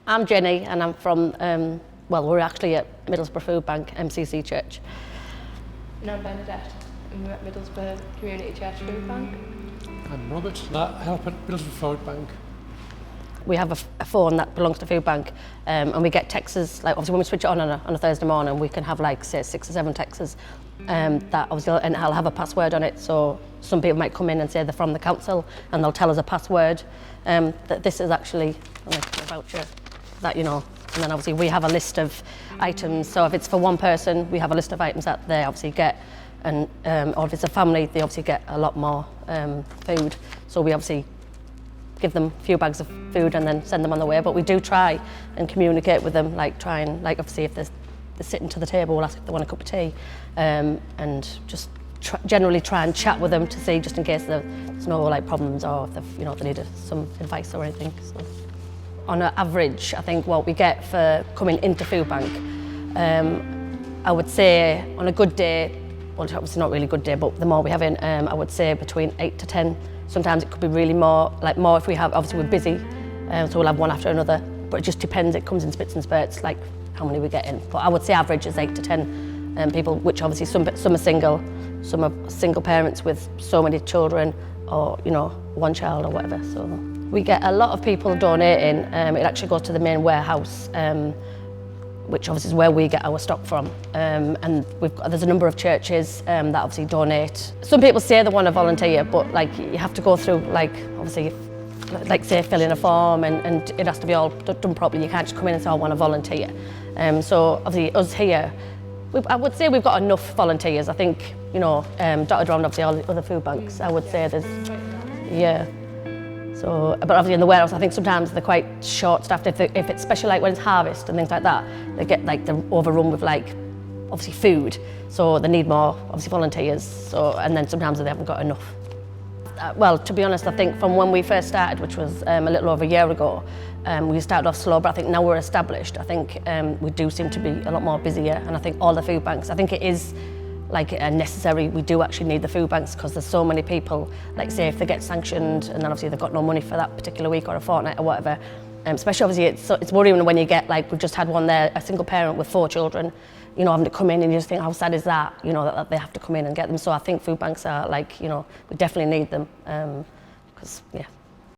I'm Jenny and I'm from, we're actually at Middlesbrough Food Bank, MCC Church. And I'm Bernadette and we're at Middlesbrough Community Church Food Bank. I'm Robert and I help at Middlesbrough Food Bank. We have a phone that belongs to Food Bank and we get texts, like obviously when we switch it on a Thursday morning, we can have like say 6 or 7 texts that obviously, and I'll have a password on it, so some people might come in and say they're from the council and they'll tell us a password that this is actually like a voucher that, you know, and then obviously we have a list of items, so if it's for one person we have a list of items that they obviously get, and or if it's a family they obviously get a lot more food, so we obviously give them a few bags of food and then send them on the way. But we do try and communicate with them, like try and, like obviously if they're sitting to the table, we'll ask if they want a cup of tea, and just generally try and chat with them to see, just in case there's no like problems or if they've, you know, if they need some advice or anything. So, on an average, I think what we get for coming into Food Bank, I would say on a good day, well obviously not really good day, but the more we have in, I would say between 8 to 10. Sometimes it could be really more if we have, obviously we're busy, so we'll have one after another, but it just depends, it comes in spits and spurts, like how many we get in. But I would say average is 8 to 10 people, which obviously some are single, some are single parents with so many children, or, you know, one child or whatever. So we get a lot of people donating. It actually goes to the main warehouse, which obviously is where we get our stock from. And there's a number of churches that obviously donate. Some people say they want to volunteer, but like you have to go through, like obviously, like say fill in a form, and it has to be all done properly. You can't just come in and say, I want to volunteer. So obviously us here, I would say we've got enough volunteers. I think, you know, dotted around obviously all the other food banks, I would say there's, yeah. So, but obviously in the warehouse, I think sometimes they're quite short-staffed. If it's especially like when it's harvest and things like that, they get like they're overrun with like obviously food, so they need more obviously volunteers. So, and then sometimes they haven't got enough. Well, to be honest, I think from when we first started, which was a little over a year ago, we started off slow, but I think now we're established. I think we do seem to be a lot more busier, and I think all the food banks, I think it is like necessary. We do actually need the food banks because there's so many people, like say if they get sanctioned and then obviously they've got no money for that particular week or a fortnight or whatever, especially obviously it's worrying when you get, like we've just had one there, a single parent with 4 children, you know, having to come in, and you just think how sad is that, you know, that they have to come in and get them. So I think food banks are like, you know, we definitely need them because yeah.